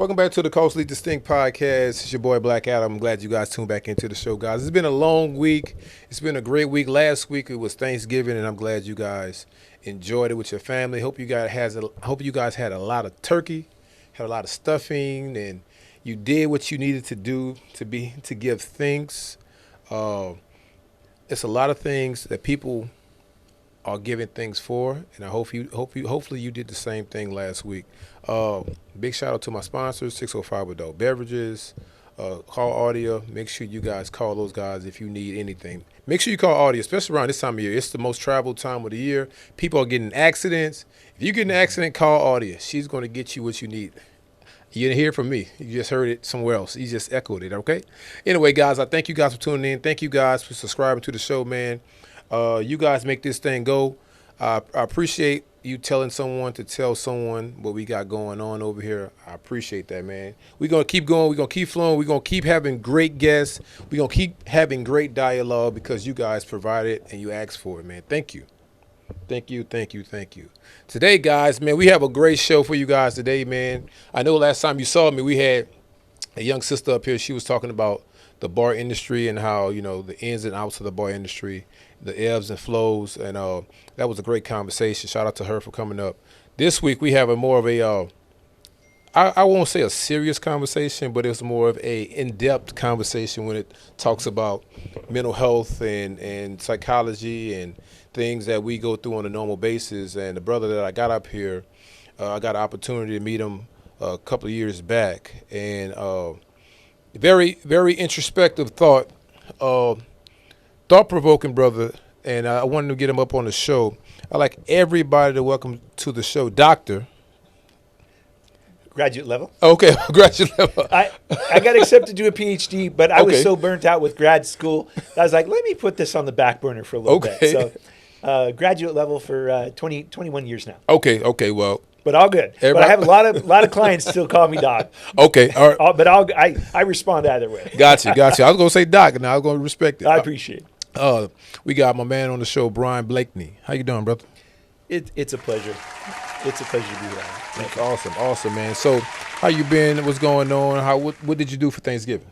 Welcome back to the Culturally Distinct Podcast. It's your boy Black Adam. I'm glad you guys tuned back into the show, guys. It's been a long week. It's been a great week. Last week it was Thanksgiving, and I'm glad you guys enjoyed it with your family. Hope you guys had a lot of turkey, had a lot of stuffing, and you did what you needed to do to give thanks. It's a lot of things that people are giving things for, and I hopefully you did the same thing last week. Big shout out to my sponsors, 605 Adult Beverages, Call Audio. Make sure you guys call those guys if you need anything. Make sure you call Audio, especially around this time of year. It's the most traveled time of the year. People are getting accidents. If you get in an accident, call Audio. She's going to get you what you need. You didn't hear it from me. You just heard it somewhere else. You just echoed it, okay? Anyway, guys, I thank you guys for tuning in. Thank you guys for subscribing to the show, man. You guys make this thing go. I appreciate you telling someone to tell someone what we got going on over here. I appreciate that, man. We're going to keep going. We're going to keep flowing. We're going to keep having great guests. We're going to keep having great dialogue because you guys provided and you asked for it, man. Thank you. Thank you, thank you, thank you. Today, guys, man, we have a great show for you guys today, man. I know last time you saw me, we had a young sister up here. She was talking about the bar industry and how, you know, the ins and outs of the bar industry, the ebbs and flows, and that was a great conversation. Shout out to her for coming up. This week we have a more of a, I won't say a serious conversation, but it's more of a in-depth conversation when it talks about mental health and psychology and things that we go through on a normal basis. And the brother that I got up here, I got an opportunity to meet him a couple of years back, and very, very introspective thought-provoking brother, and I wanted to get him up on the show. I'd like everybody to welcome to the show, Doctor. Graduate level. Okay, graduate level. I got accepted to do a PhD, but I was Okay. so burnt out with grad school, I was like, let me put this on the back burner for a little Okay. bit. So graduate level for 21 years now. Okay, well. But all good. But I have a lot of clients still call me Doc. Okay, all right. But I respond either way. Gotcha. I was going to say Doc, and I was going to respect it. I appreciate it. We got my man on the show, Bryan Blakeny. How you doing, brother? It's a pleasure. It's a pleasure to be here. That's awesome, man. So, how you been? What's going on? What did you do for Thanksgiving?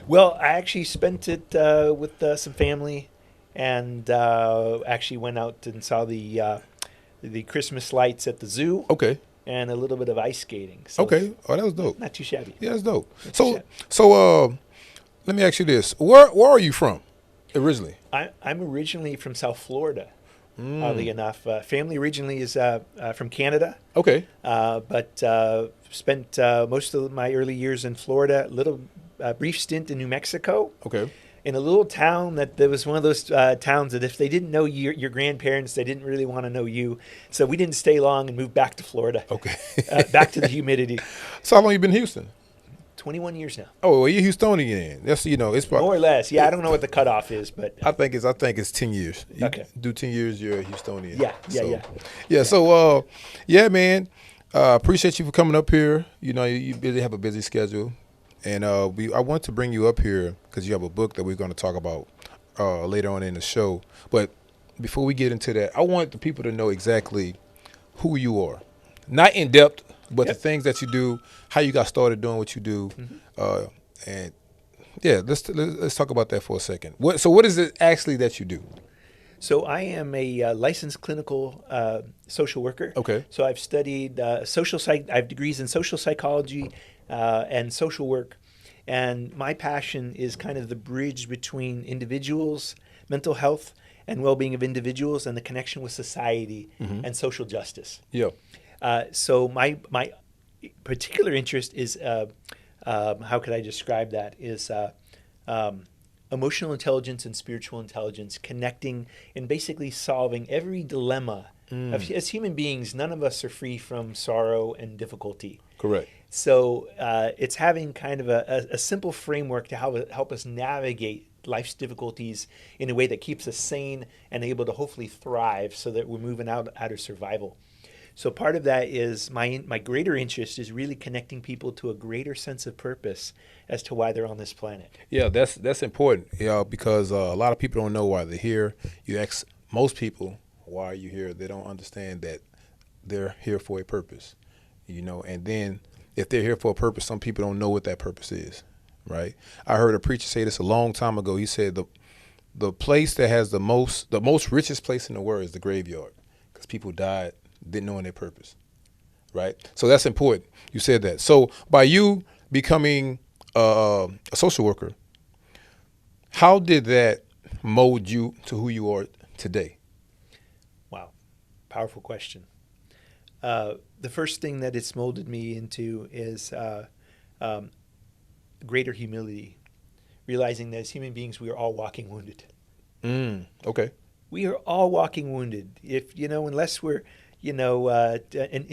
Well, I actually spent it with some family, and actually went out and saw the Christmas lights at the zoo. Okay. And a little bit of ice skating. So Okay. Oh, that was dope. not too shabby. Yeah, that's dope. Not too So, let me ask you this: Where are you from originally? I'm originally from South Florida. Oddly enough, family originally is from Canada. Okay. But spent most of my early years in Florida. Brief stint in New Mexico. Okay. In a little town there was one of those towns that if they didn't know your grandparents, they didn't really want to know you. So we didn't stay long and moved back to Florida. Okay. Back to the humidity. So how long you been in Houston? 21 years now. Oh, well, you're Houstonian. That's it's probably More or less. Yeah, I don't know what the cutoff is, but I think it's 10 years. You Okay. do 10 years, you're a Houstonian. Yeah. So, yeah, man. Appreciate you for coming up here. You know, you really have a busy schedule, and I want to bring you up here because you have a book that we're going to talk about later on in the show. But before we get into that, I want the people to know exactly who you are, not in depth, but the things that you do, how you got started doing what you do, and yeah, let's talk about that for a second. What is it actually that you do? So I am a licensed clinical social worker. Okay. So I've studied I have degrees in social psychology and social work, and my passion is kind of the bridge between individuals, mental health, and well-being of individuals, and the connection with society and social justice. Yeah. So my particular interest is how could I describe that? Is emotional intelligence and spiritual intelligence connecting and basically solving every dilemma. As human beings, none of us are free from sorrow and difficulty. Correct. So it's having kind of a simple framework to help us navigate life's difficulties in a way that keeps us sane and able to hopefully thrive so that we're moving out of survival. So part of that is my greater interest is really connecting people to a greater sense of purpose as to why they're on this planet. Yeah, that's important. Yeah, because a lot of people don't know why they're here. You ask most people why are you here, they don't understand that they're here for a purpose. And then if they're here for a purpose, some people don't know what that purpose is, right? I heard a preacher say this a long time ago. He said the place that has the most richest place in the world is the graveyard, because people died, didn't know their purpose, right? So that's important. You said that. So by you becoming a social worker, how did that mold you to who you are today? Wow, powerful question. The first thing that it's molded me into is um, greater humility, realizing that as human beings, we are all walking wounded. Okay. We are all walking wounded. If unless we're an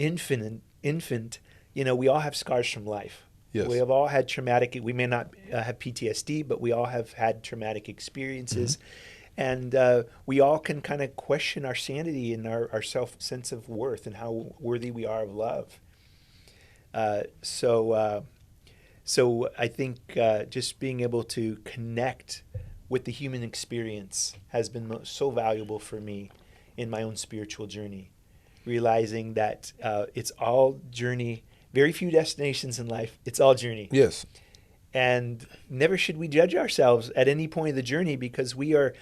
infant, we all have scars from life. Yes. We have all had traumatic. We may not have PTSD, but we all have had traumatic experiences, and we all can kind of question our sanity and our sense of worth and how worthy we are of love. So I think just being able to connect with the human experience has been so valuable for me in my own spiritual journey, realizing that it's all journey, very few destinations in life. It's all journey. Yes. And never should we judge ourselves at any point of the journey, because we are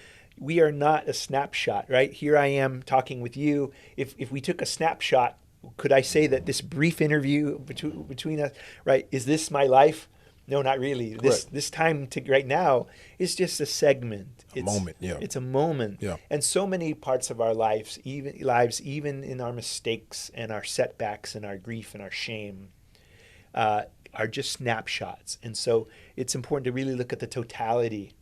not a snapshot, right? Here I am talking with you. If we took a snapshot, could I say that this brief interview between us, right, is this my life? No, not really. This time to right now is just a segment. It's a moment, yeah. It's a moment. Yeah. And so many parts of our lives, even in our mistakes and our setbacks and our grief and our shame, are just snapshots. And so it's important to really look at the totality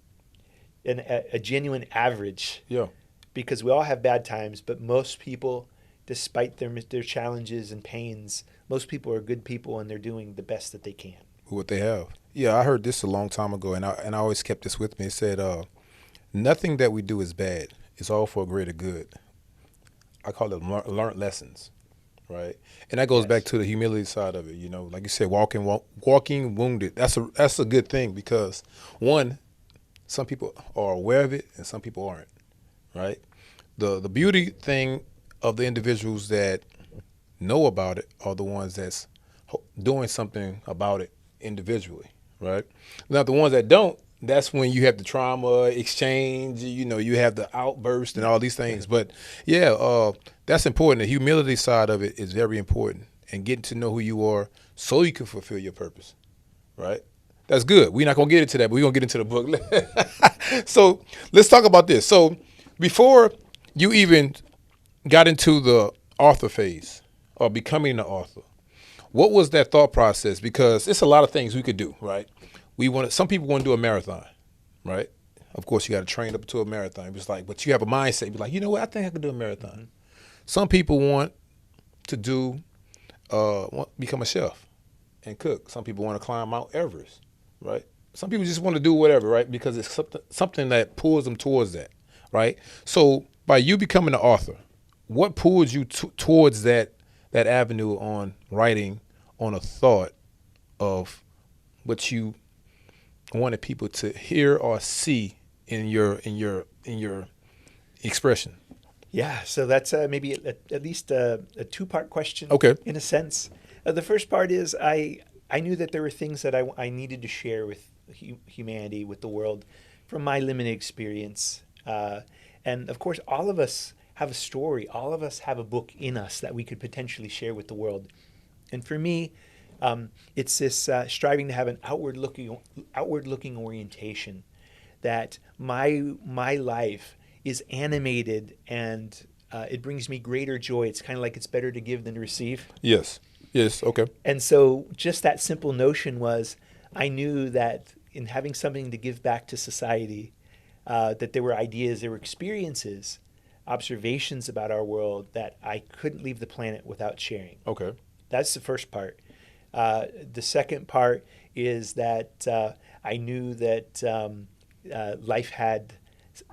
and a genuine average. Yeah. Because we all have bad times, but most people, despite their challenges and pains, most people are good people and they're doing the best that they can. What they have. Yeah, I heard this a long time ago, and I always kept this with me. It said, nothing that we do is bad. It's all for a greater good. I call it learned lessons, right? And that goes back to the humility side of it. Like you said, walking wounded. That's a good thing, because one, some people are aware of it and some people aren't, right? The beauty thing of the individuals that know about it are the ones that's doing something about it individually, right? Now, the ones that don't, that's when you have the trauma exchange, you have the outburst and all these things. But yeah, that's important. The humility side of it is very important, and getting to know who you are so you can fulfill your purpose, right? That's good. We're not going to get into that, but we're going to get into the book. So let's talk about this. So before you even got into the author phase or becoming an author, what was that thought process? Because it's a lot of things we could do, right? Some people want to do a marathon, right? Of course, you got to train up to a marathon. It's like, but you have a mindset. You're like, you know what? I think I could do a marathon. Mm-hmm. Some people want to become a chef and cook. Some people want to climb Mount Everest, right? Some people just want to do whatever, right? Because it's something that pulls them towards that, right? So by you becoming an author, what pulled you towards that avenue on writing on a thought of what you wanted people to hear or see in your expression? Yeah, so that's maybe at least a two-part question. Okay. In a sense. The first part is I knew that there were things that I needed to share with humanity, with the world, from my limited experience. And of course, all of us have a story. All of us have a book in us that we could potentially share with the world. And for me, it's this striving to have an outward-looking orientation, that my life is animated and it brings me greater joy. It's kind of like it's better to give than to receive. Yes. Okay. And so just that simple notion was, I knew that in having something to give back to society, that there were ideas, there were experiences, observations about our world that I couldn't leave the planet without sharing. Okay. That's the first part. The second part is that I knew that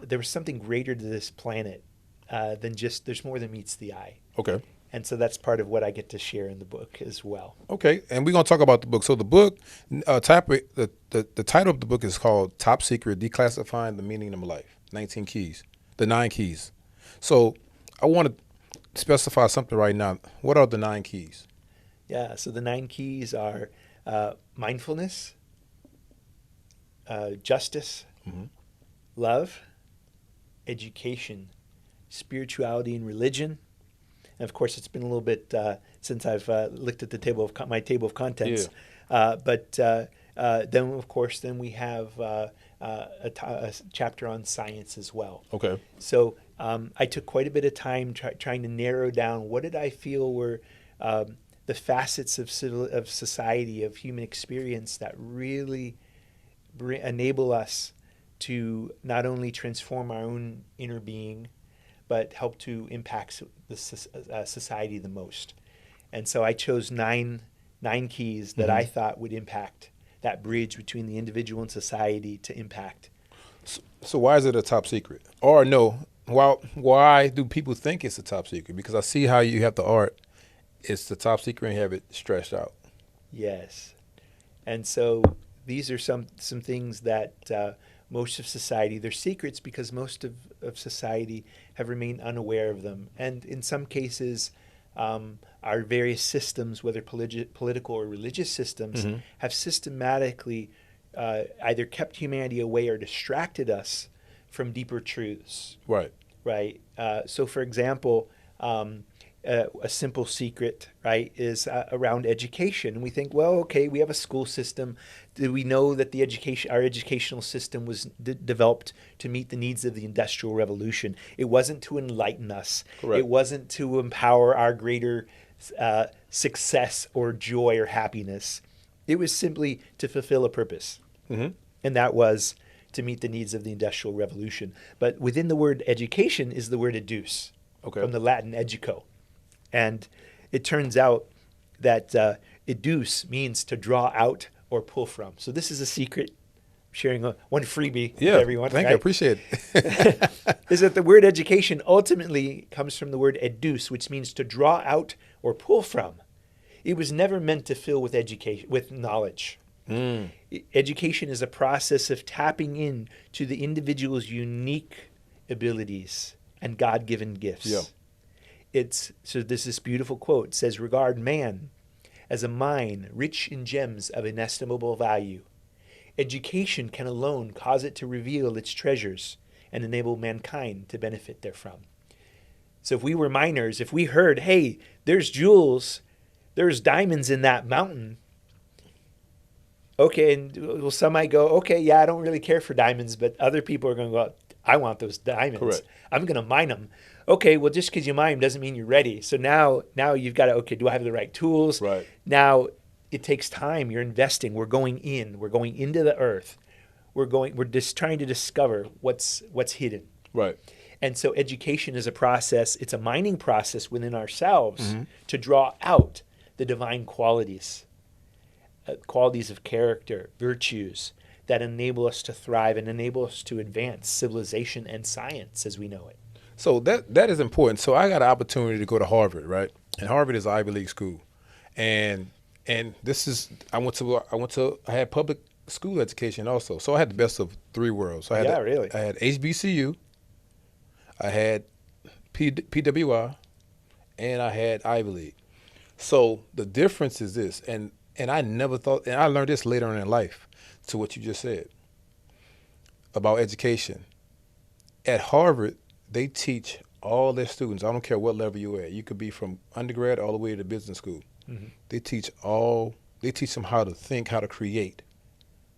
there was something greater to this planet than just, there's more than meets the eye. Okay. And so that's part of what I get to share in the book as well. Okay, and we're going to talk about the book. So the book, the title of the book is called Top Secret, Declassifying the Meaning of Life, 19 Keys, the 9 keys. So I want to specify something right now. What are the 9 keys? Yeah. So the 9 keys are mindfulness, justice, Hmm. love, education, spirituality and religion. And of course, it's been a little bit since I've looked at the table of my table of Yeah. contents. But then, of course, then we have a chapter on science as well. Okay. So I took quite a bit of time trying to narrow down what did I feel were the facets of society, of human experience that really enable us to not only transform our own inner being, but help to impact the society the most. And so I chose nine keys that Hmm. I thought would impact that bridge between the individual and society to impact. So why is it a top secret? Or no, why do people think it's a top secret? Because I see how you have the art. It's the top secret and you have it stretched out. Yes. And so these are some things that most of society, they're secrets because most of society have remained unaware of them. And in some cases, our various systems, whether political or religious systems, Hmm. have systematically either kept humanity away or distracted us from deeper truths, Right. right? So, for example, a simple secret, right, is around education. We think, well, okay, we have a school system. Do we know that our educational system was developed to meet the needs of the Industrial Revolution? It wasn't to enlighten us. It Correct. wasn't to empower our greater success or joy or happiness. It was simply to fulfill a purpose, Hmm. and that was to meet the needs of the Industrial Revolution. But within the word education is the word educe, Okay. from the Latin educo. And it turns out that educe means to draw out or pull from. So this is a secret. I'm sharing one freebie with Yeah. everyone, Thank you. I right? appreciate it. Is that the word education ultimately comes from the word educe, which means to draw out or pull from. It was never meant to fill with education, with knowledge. Mm. Education is a process of tapping in to the individual's unique abilities and God-given gifts. Yeah. So there's this beautiful quote. It says, "Regard man as a mine rich in gems of inestimable value. Education can alone cause it to reveal its treasures and enable mankind to benefit therefrom." So if we were miners, if we heard, hey, there's jewels, there's diamonds in that mountain, okay, and well, some might go, okay, yeah, I don't really care for diamonds, but other people are going to go, I want those diamonds. Correct. I'm going to mine them. Okay, well, just because you mine them doesn't mean you're ready. So now you've got to, okay, do I have the right tools? Right. Now it takes time. You're investing. We're going into the earth. We're just trying to discover what's hidden. Right. And so education is a process. It's a mining process within ourselves Mm-hmm. to draw out the divine qualities of character, virtues that enable us to thrive and enable us to advance civilization and science as we know it. So that is important. So I got an opportunity to go to Harvard, right? And Harvard is an Ivy League school, and this is I had public school education also. So I had the best of three worlds. So Really. I had HBCU, I had PWI, and I had Ivy League. So the difference is this, and I never thought, and I learned this later on in life, to what you just said about education. At Harvard, they teach all their students, I don't care what level you're at, you could be from undergrad all the way to business school. Mm-hmm. They teach them how to think, how to create,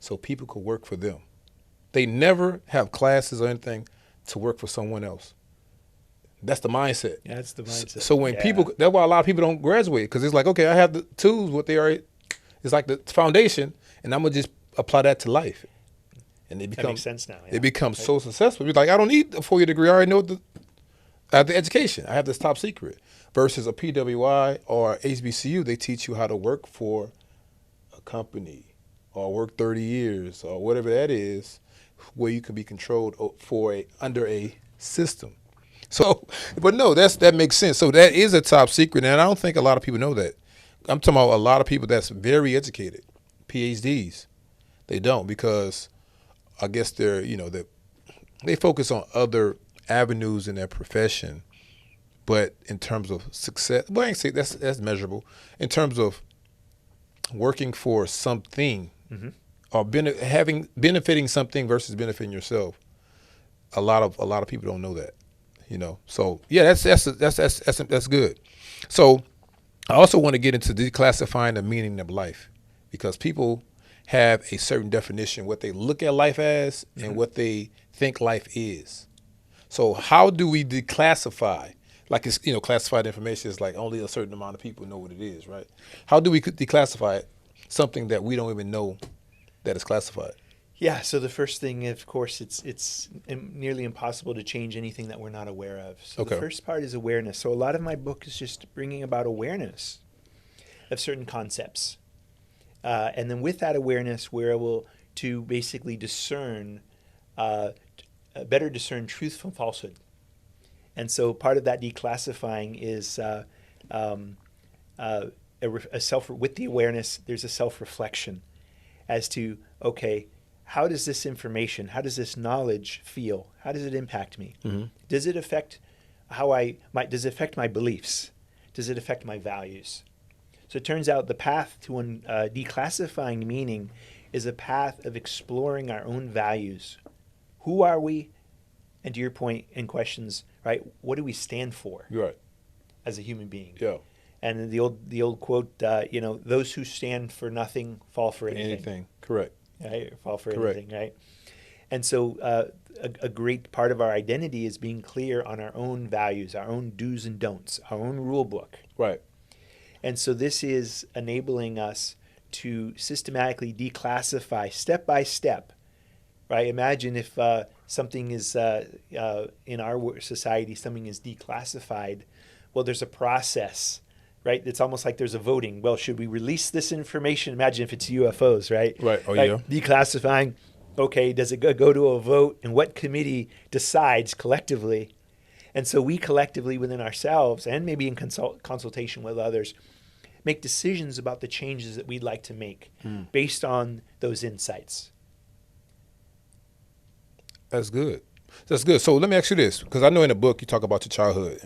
so people could work for them. They never have classes or anything to work for someone else. That's the mindset. Yeah, that's the mindset. So when that's why a lot of people don't graduate, because it's like, okay, I have the tools, it's like the foundation, and I'm gonna just apply that to life, and they that become makes sense now. they become so successful. It's like, I don't need a 4-year degree. I already know I have the education. I have this top secret. Versus a PWI or HBCU, they teach you how to work for a company or work 30 years or whatever that is, where you can be controlled under a system. So, but no, that makes sense. So that is a top secret, and I don't think a lot of people know that. I'm talking about a lot of people that's very educated, PhDs. They don't, because I guess they focus on other avenues in their profession But in terms of success, well, I ain't say that's measurable. In terms of working for something Hmm. or benefiting something versus benefiting yourself, a lot of people don't know that. So yeah, that's good. So I also want to get into declassifying the meaning of life, because people have a certain definition what they look at life as and Hmm. what they think life is. So how do we declassify? Like, it's, classified information is like only a certain amount of people know what it is, right? How do we declassify something that we don't even know that is classified? Yeah. So the first thing, of course, it's nearly impossible to change anything that we're not aware of. So the Okay. first part is awareness. So a lot of my book is just bringing about awareness of certain concepts, and then with that awareness, we're able to basically discern, uh, better discern truth from falsehood. And so part of that declassifying is um, a self with the awareness. There's a self reflection as to, okay, how does this information, how does this knowledge feel? How does it impact me? Mm-hmm. Does it affect does it affect my beliefs? Does it affect my values? So it turns out the path to declassifying meaning is a path of exploring our own values. Who are we? And to your point and questions, right? What do we stand for You're right. as a human being? Yeah. And the old quote, those who stand for nothing fall for anything. Anything. Correct. Right? Or fall for Correct. anything, right? And so a great part of our identity is being clear on our own values, our own do's and don'ts, our own rule book. Right. And so this is enabling us to systematically declassify step by step, right? Imagine if something is, in our society, something is declassified. Well, there's a process, right? It's almost like there's a voting. Well, should we release this information? Imagine if it's UFOs, right? Right. Oh, Right? yeah. Declassifying. Okay, does it go to a vote? And what committee decides collectively? And so we collectively within ourselves, and maybe in consultation with others, make decisions about the changes that we'd like to make based on those insights. That's good. That's good. So let me ask you this, because I know in the book you talk about your childhood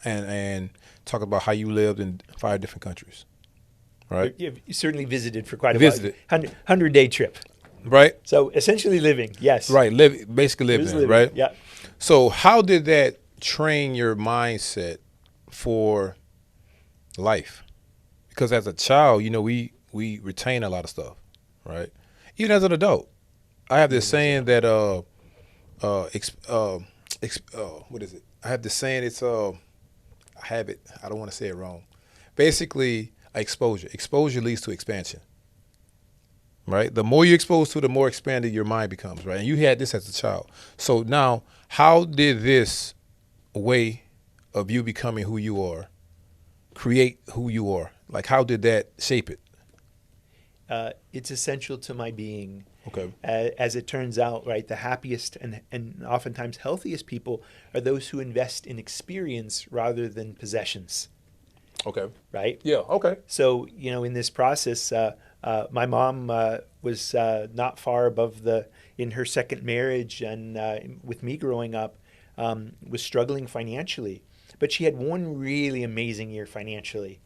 and talk about how you lived in 5 different countries, right? You certainly visited for quite a Visited. while. 100-day trip. Right. So essentially living, yes. Right. Basically It was living, living, right? yeah. So how did that train your mindset for life? Because as a child, we retain a lot of stuff, right? Even as an adult, I have this saying that what is it? I have this saying. It's I have it. I don't want to say it wrong. Basically, exposure. Exposure leads to expansion, right? The more you expose to, the more expanded your mind becomes, right? And you had this as a child. So now, how did this way of you becoming who you are create who you are? Like, how did that shape it? It's essential to my being. Okay. As it turns out, right, the happiest and oftentimes healthiest people are those who invest in experience rather than possessions, Okay. right? Yeah. Okay. So, in this process, my mom was not far above in her second marriage, and with me growing up, was struggling financially. But she had one really amazing year financially.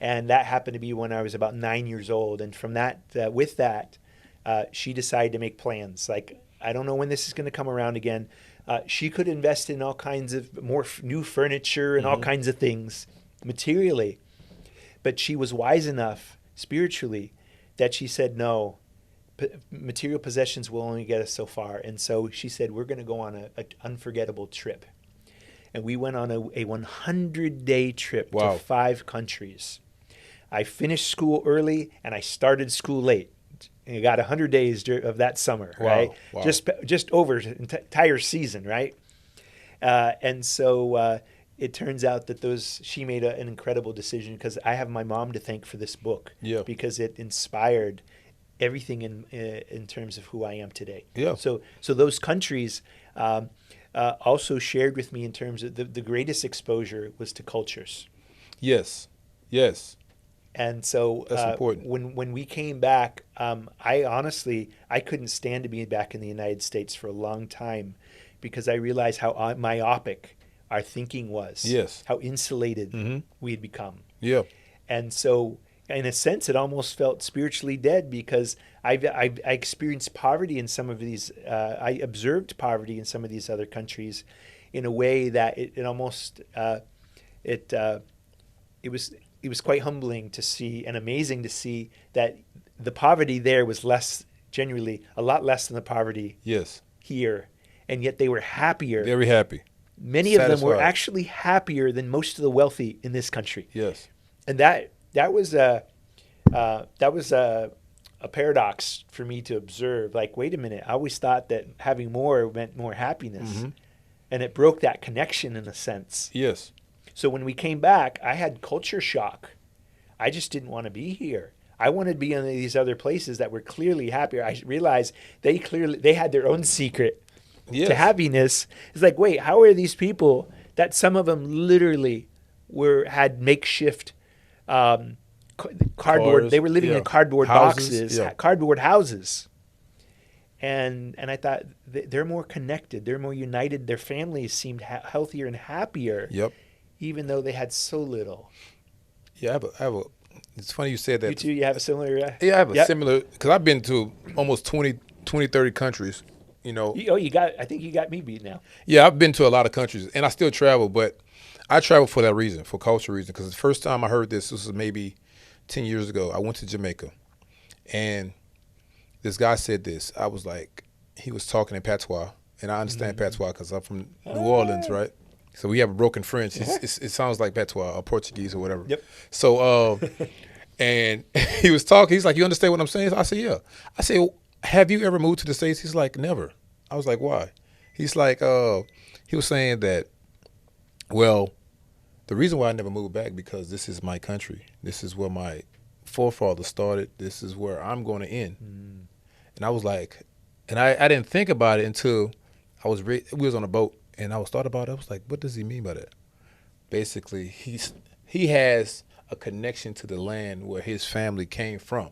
And that happened to be when I was about 9 years old. And from that, with that, she decided to make plans. Like, I don't know when this is going to come around again. She could invest in all kinds of more new furniture and all kinds of things materially. But she was wise enough spiritually that she said, no, material possessions will only get us so far. And so she said, we're going to go on an unforgettable trip. And we went on a 100-day trip Wow. to 5 countries. I finished school early and I started school late. And I got 100 days of that summer, Wow. right? Wow. Just over an entire season, right? And so it turns out that she made an incredible decision, because I have my mom to thank for this book. Yeah. Because it inspired everything in terms of who I am today. Yeah. So those countries also shared with me in terms of the greatest exposure was to cultures. Yes. Yes. And so That's important. When we came back, I couldn't stand to be back in the United States for a long time, because I realized how myopic our thinking was. Yes. How insulated Mm-hmm. we had become. Yeah. And so, in a sense, it almost felt spiritually dead because I experienced poverty in some of these. I observed poverty in some of these other countries, in a way that it almost it it was quite humbling to see and amazing to see that the poverty there was less, genuinely a lot less than the poverty Yes. here, and yet they were happier. Very happy. Many of them were Satisfied. actually happier than most of the wealthy in this country. Yes. And that was a paradox for me to observe. Like, wait a minute, I always thought that having more meant more happiness, Mm-hmm. and it broke that connection in a sense. Yes. So when we came back, I had culture shock. I just didn't want to be here. I wanted to be in these other places that were clearly happier. I realized they had their own secret Yes. to happiness. It's like, wait, how are these people that some of them literally had makeshift cardboard? Cars, They were living yeah. in cardboard Houses, boxes, yeah. cardboard houses. And I thought they're more connected, they're more united. Their families seemed healthier and happier, Yep. even though they had so little. Yeah, I have a. It's funny you said that. You too, you have a similar. Yeah, I have a Yep. similar, because I've been to almost 20, 30 countries, you know. I think you got me beat now. Yeah, I've been to a lot of countries, and I still travel, but I travel for that reason, for culture reason, because the first time I heard this was maybe 10 years ago. I went to Jamaica, and this guy said this. I was like, he was talking in patois, and I understand patois because I'm from New Orleans, right? So we have a broken French. It sounds like patois or Portuguese or whatever. Yep. So, and he was talking. He's like, you understand what I'm saying? I said, yeah. I said, well, have you ever moved to the States? He's like, never. I was like, why? He's like, he was saying that, well, the reason why I never moved back because this is my country. This is where my forefathers started. This is where I'm going to end. And I was like, and I didn't think about it until we was on a boat, and I was thought about it. I was like, what does he mean by that? Basically, he has a connection to the land where his family came from,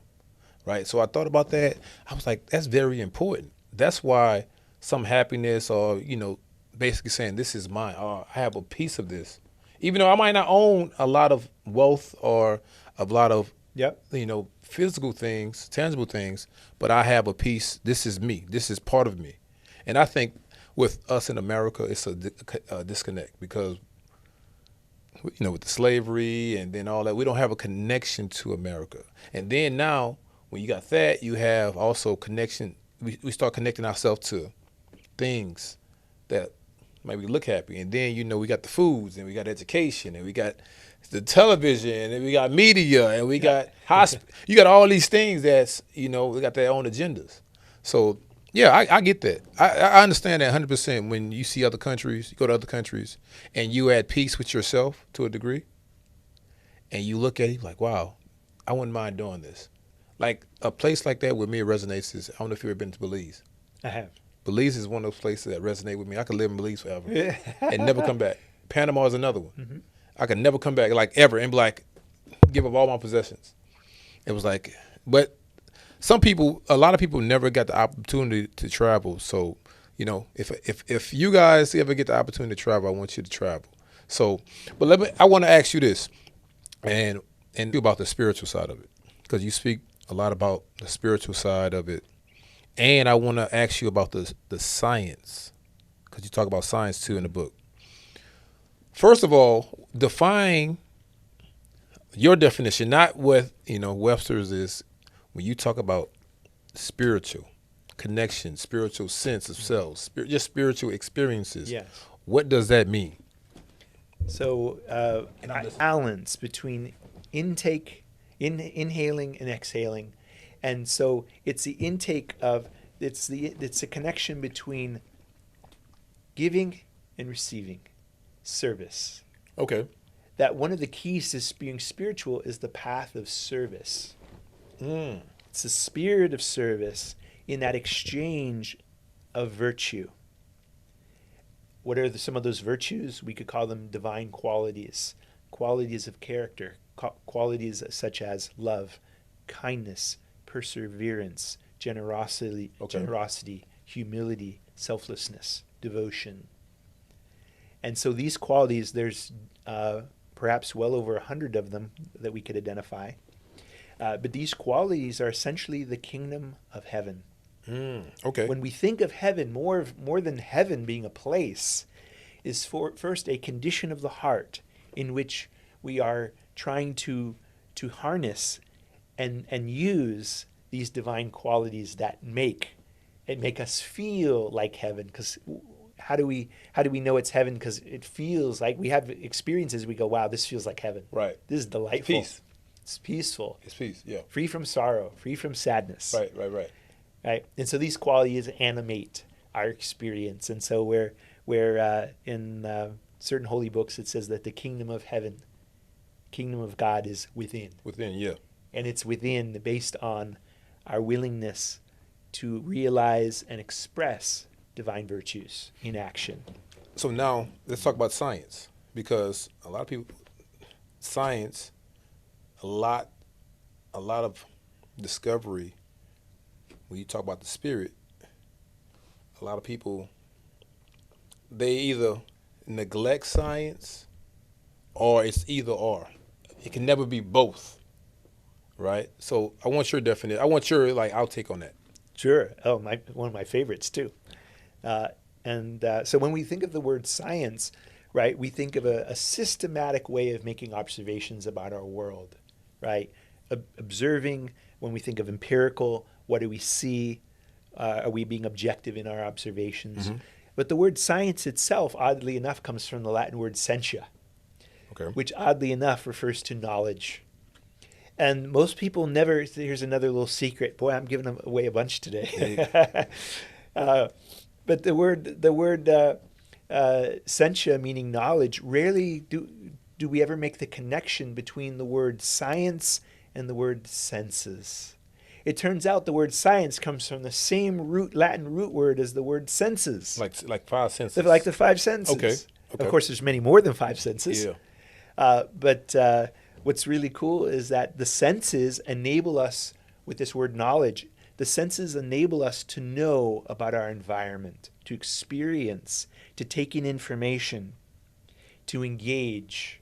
right? So I thought about that. I was like, that's very important. That's why some happiness, or basically saying this is mine, or I have a piece of this, even though I might not own a lot of wealth or a lot of Yep. physical things, tangible things, but I have a piece. This is me. This is part of me. And I think with us in America, it's a disconnect because, with the slavery and then all that, we don't have a connection to America. And then now, when you got that, you have also connection. We start connecting ourselves to things that make we look happy. And then, we got the foods, and we got education, and we got the television, and we got media, and we got you got all these things that's, we got their own agendas. So, yeah, I get that. I understand that 100% when you see other countries, you go to other countries, and you at peace with yourself to a degree, and you look at it like, wow, I wouldn't mind doing this. Like, a place like that with me resonates is, I don't know if you've ever been to Belize. I have. Belize is one of those places that resonate with me. I could live in Belize forever and never come back. Panama is another one. Mm-hmm. I could never come back, like, ever, and be like, give up all my possessions. It was like, but a lot of people never got the opportunity to travel. So, if you guys ever get the opportunity to travel, I want you to travel. So, but I want to ask you this, and about the spiritual side of it, because you speak a lot about the spiritual side of it. And I want to ask you about the science, because you talk about science too in the book. First of all, define your definition, not what Webster's is. When you talk about spiritual connection, spiritual sense of self, just spiritual experiences, Yes. what does that mean? So balance between inhaling and exhaling, and so it's the intake of it's a connection between giving and receiving, service. Okay. That one of the keys to being spiritual is the path of service. It's the spirit of service in that exchange of virtue. What are some of those virtues? We could call them divine qualities, qualities of character, qualities such as love, kindness, perseverance, generosity, humility, selflessness, devotion. And so these qualities, there's perhaps well over 100 of them that we could identify. But these qualities are essentially the kingdom of heaven. Okay. When we think of heaven, more than heaven being a place, is first a condition of the heart in which we are trying to harness and use these divine qualities that make us feel like heaven. Because how do we know it's heaven? Because it feels like we have experiences. We go, wow, this feels like heaven. Right. This is delightful. Peace. It's peaceful. It's peace. Yeah. Free from sorrow. Free from sadness. Right. Right. And so these qualities animate our experience. And so where in certain holy books it says that the kingdom of heaven, kingdom of God is within. Within, yeah. And it's within based on our willingness to realize and express divine virtues in action. So now let's talk about science, because a lot of people, science, a lot of discovery. When you talk about the spirit, a lot of people, they either neglect science or it's either or. It can never be both, right? So I want your definition. I want your outtake on that. Sure. Oh, one of my favorites too. So when we think of the word science, right, we think of a systematic way of making observations about our world, right? Observing, when we think of empirical, what do we see? Are we being objective in our observations? Mm-hmm. But the word science itself, oddly enough, comes from the Latin word sentia, Okay. which oddly enough refers to knowledge. And most people never, here's another little secret. Boy, I'm giving away a bunch today. But the word sentia, meaning knowledge, rarely do we ever make the connection between the word science and the word senses. It turns out the word science comes from the same Latin root word as the word senses. Like five senses. Like the five senses. Okay. Of course, there's many more than five senses. Yeah. But what's really cool is that the senses enable us, with this word knowledge, the senses enable us to know about our environment, to experience, to take in information, to engage,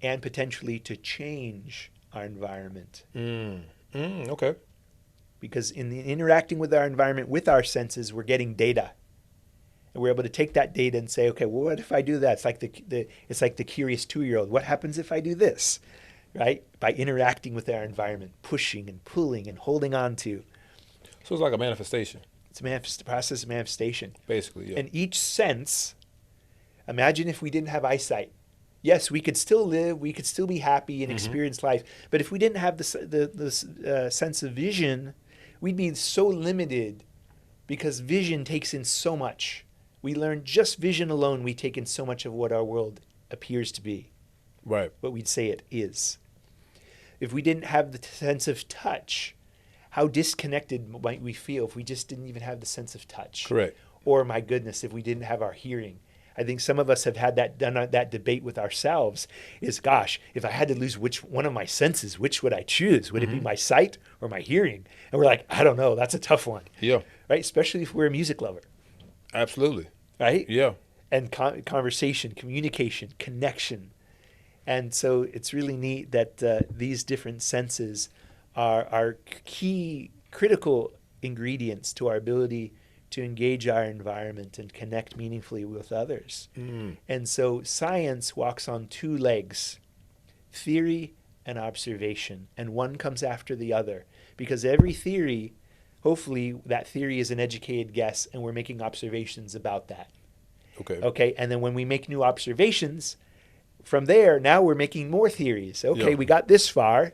and potentially to change our environment. Okay. Because in the interacting with our environment with our senses, we're getting data. And we're able to take that data and say, okay, well, what if I do that? It's like the curious 2-year-old. What happens if I do this? Right? By interacting with our environment, pushing and pulling and holding on to. So it's like a manifestation. It's a process of manifestation. Basically, yeah. And each sense, imagine if we didn't have eyesight. Yes, we could still live, we could still be happy and experience life. But if we didn't have the sense of vision, we'd be so limited because vision takes in so much. We learn just vision alone, we take in so much of what our world appears to be. Right. What we'd say it is. If we didn't have the sense of touch, how disconnected might we feel if we just didn't even have the sense of touch? Correct. Or, my goodness, if we didn't have our hearing. I think some of us have had done that debate with ourselves is, gosh, if I had to lose which one of my senses, which would I choose? Would it be my sight or my hearing? And we're like, I don't know. That's a tough one. Yeah. Right? Especially if we're a music lover. Absolutely. Right? Yeah. And conversation, communication, connection. And so it's really neat that these different senses are key, critical ingredients to our ability to engage our environment and connect meaningfully with others. And so science walks on 2 legs, theory and observation, and one comes after the other. Because every theory, hopefully that theory is an educated guess and we're making observations about that. Okay, and then when we make new observations, from there, now we're making more theories. Okay, we got this far.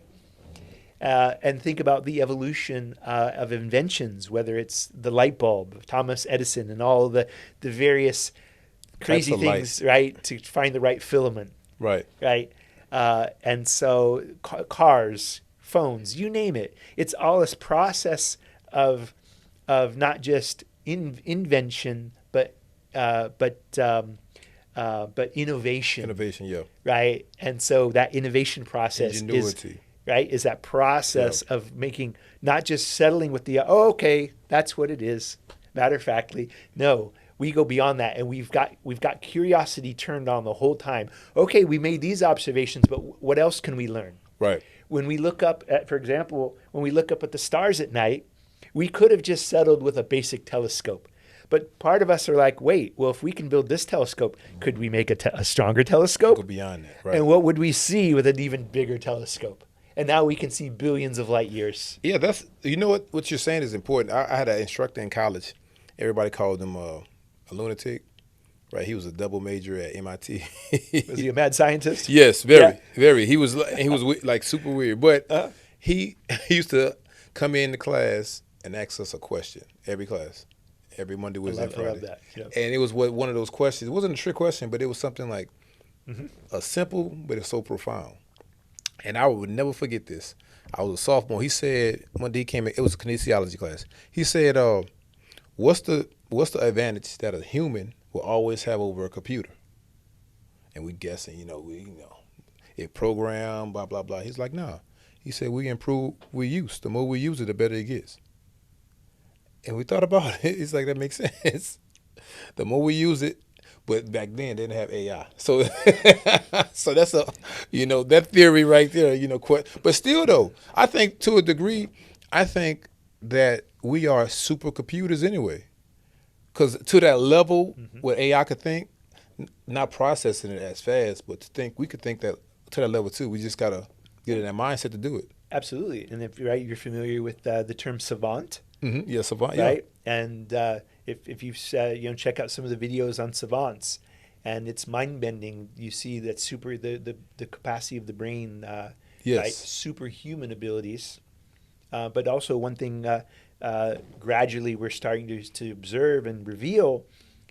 And think about the evolution of inventions, whether it's the light bulb, Thomas Edison, and all the various crazy things, right, to find the right filament. Right. Right. And so cars, phones, you name it. It's all this process of not just invention, but innovation. Innovation, yeah. Right. And so that innovation process is that process of making, not just settling with okay, that's what it is, matter-of-factly. No, We go beyond that, and we've got curiosity turned on the whole time. Okay, we made these observations, but what else can we learn? Right. When we look up at, for example, when we look up at the stars at night, we could have just settled with a basic telescope. But part of us are like, wait, well, if we can build this telescope, could we make a stronger telescope? Go beyond that. Right. And what would we see with an even bigger telescope? And now we can see billions of light years. Yeah, you know what you're saying is important. I had an instructor in college. Everybody called him a lunatic. Right, he was a double major at MIT. Was he a mad scientist? Yes, very. He was like super weird, but he used to come into class and ask us a question every class, every Monday, Wednesday, and Friday. I love that. Yep. And it was one of those questions. It wasn't a trick question, but it was something like a simple, but it's so profound. And I would never forget this. I was a sophomore. He said one day he came in. It was a kinesiology class. He said, "What's the advantage that a human will always have over a computer?" And we guessing, it programmed, blah blah blah. He's like, "Nah." He said, "We improve, we use. The more we use it, the better it gets." And we thought about it. It's like that makes sense. The more we use it, but back then they didn't have AI, so so that's that theory right there. But still, though, I think to a degree, I think that we are supercomputers anyway. Because to that level where AI could think, not processing it as fast, but we could think that to that level too. We just got to get in that mindset to do it. Absolutely. And if you're familiar with the term savant. Mm-hmm. Yeah, savant. Right. Yeah. And if you check out some of the videos on savants, and it's mind bending. You see that the capacity of the brain. Yes. Right? Superhuman abilities. But also one thing. Gradually we're starting to observe and reveal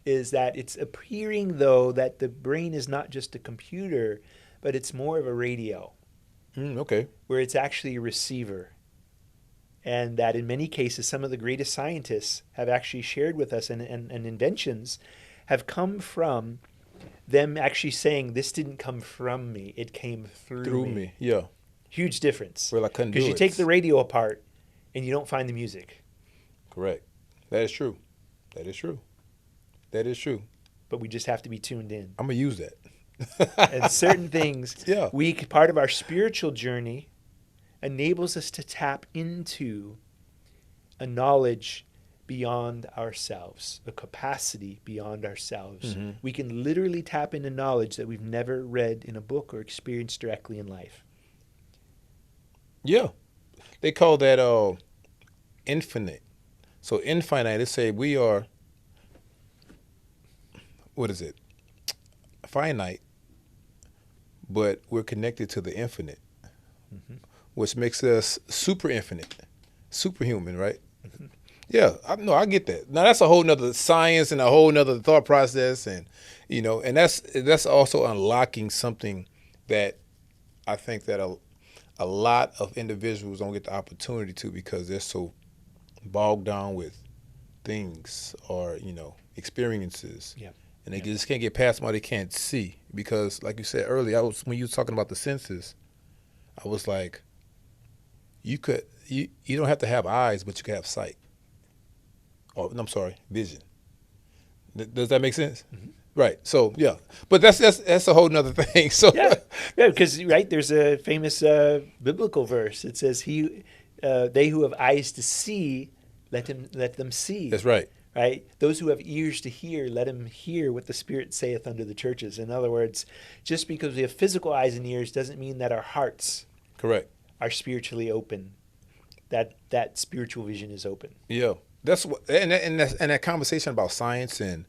is that it's appearing, though, that the brain is not just a computer, but it's more of a radio. Okay. Where it's actually a receiver. And that in many cases, some of the greatest scientists have actually shared with us, and inventions have come from them actually saying, this didn't come from me, it came through me. Yeah. Huge difference. Well, I couldn't do it. Because you take the radio apart, and you don't find the music. Correct. That is true. That is true. But we just have to be tuned in. I'm going to use that. And certain things, yeah. Part of our spiritual journey enables us to tap into a knowledge beyond ourselves, a capacity beyond ourselves. Mm-hmm. We can literally tap into knowledge that we've never read in a book or experienced directly in life. Yeah. They call that infinite. So infinite, they say we are, what is it? Finite, but we're connected to the infinite, which makes us super infinite, superhuman, right? Mm-hmm. Yeah, I get that. Now that's a whole nother science and a whole nother thought process, and and that's also unlocking something that I think that a lot of individuals don't get the opportunity to because they're so bogged down with things or experiences. Yeah. And they just can't get past what they can't see because, like you said earlier, when you were talking about the senses, I was like, you don't have to have eyes, but you can have sight. Or I'm sorry, vision. Does that make sense? Mm-hmm. Right. So yeah, but that's a whole nother thing. So yeah, because there's a famous biblical verse. It says, they who have eyes to see, let them see. That's right. Right? Those who have ears to hear, let them hear what the Spirit saith unto the churches. In other words, just because we have physical eyes and ears doesn't mean that our hearts correct are spiritually open. That spiritual vision is open. Yeah. That's what and that conversation about science and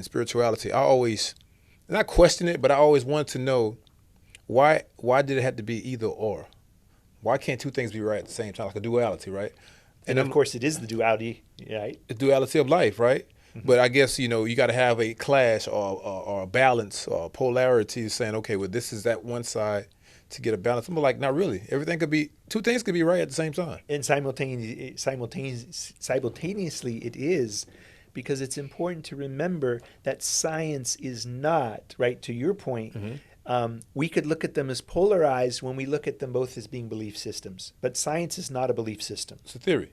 spirituality, I always not question it, but I always want to know why did it have to be either or? Why can't two things be right at the same time, like a duality, right? And of course, it is the duality, right? The duality of life, right? Mm-hmm. But I guess, you got to have a clash or a balance or a polarity saying, okay, well, this is that one side to get a balance. I'm like, not really. Two things could be right at the same time. And simultaneously it is, because it's important to remember that science is not, right, to your point, we could look at them as polarized when we look at them both as being belief systems. But science is not a belief system. It's a theory.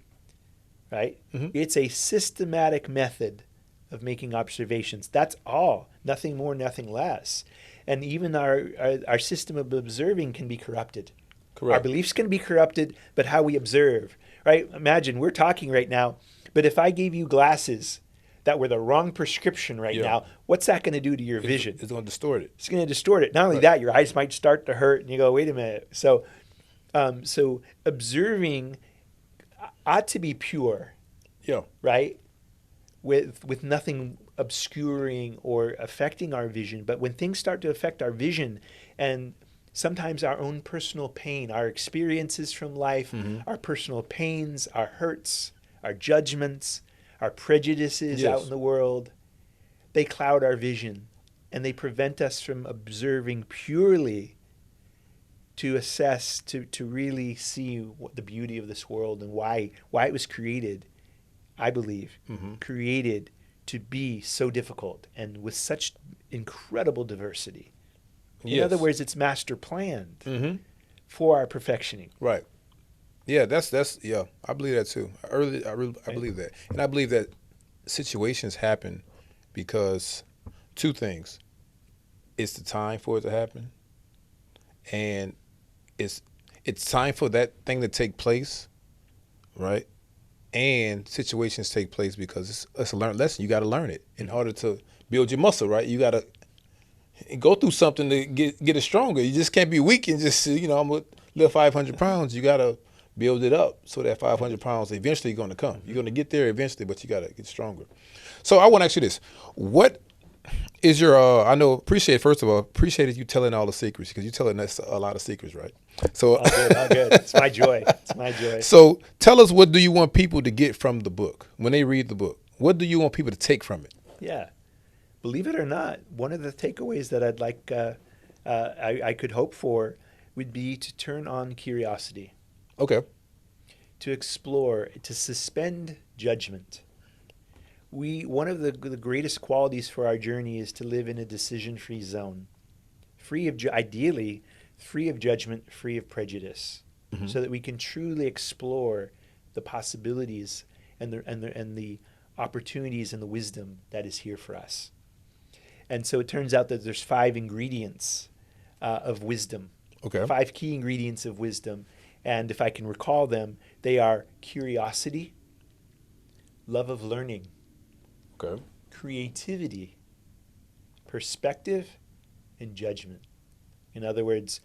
Right? Mm-hmm. It's a systematic method of making observations. That's all, nothing more, nothing less. And even our system of observing can be corrupted. Our Correct. beliefs can be corrupted, but how we observe, right? Imagine we're talking right now, but if I gave you glasses that were the wrong prescription right Yeah. now, what's that going to do to your vision? It's going to distort it. It's going to distort it. Not only Right. that, your eyes might start to hurt, and you go, "Wait a minute." So observing ought to be pure, Yeah. right? With nothing obscuring or affecting our vision. But when things start to affect our vision, and sometimes our own personal pain, our experiences from life, our personal pains, our hurts, our judgments, our prejudices out Yes. in the world, they cloud our vision, and they prevent us from observing purely to assess, to really see what the beauty of this world and why it was created, I believe, created to be so difficult and with such incredible diversity. In Yes. other words, it's master planned Mm-hmm. for our perfectioning. Right. Yeah, that's yeah. I believe that too. I believe that, and I believe that situations happen because two things: it's the time for it to happen, and it's time for that thing to take place, right? And situations take place because it's a learned lesson. You got to learn it in order to build your muscle, right? You got to go through something to get it stronger. You just can't be weak and just I'm gonna lift 500 pounds. You got to build it up so that 500 pounds eventually going to come. You're going to get there eventually, but you got to get stronger. So I want to ask you this: what is your? First of all, appreciate you telling all the secrets because you're telling us a lot of secrets, right? So All good, all good. It's my joy. It's my joy. So tell us, what do you want people to get from the book when they read the book? What do you want people to take from it? Yeah. Believe it or not, one of the takeaways that I'd like, I could hope for would be to turn on curiosity, Okay. to explore, to suspend judgment. One of the greatest qualities for our journey is to live in a decision-free zone, ideally free of judgment, free of prejudice, so that we can truly explore the possibilities and the opportunities and the wisdom that is here for us. And so it turns out that there's 5 ingredients of wisdom. Okay. 5 key ingredients of wisdom. And if I can recall them, they are curiosity, love of learning, Okay. creativity, perspective, and judgment. In other words,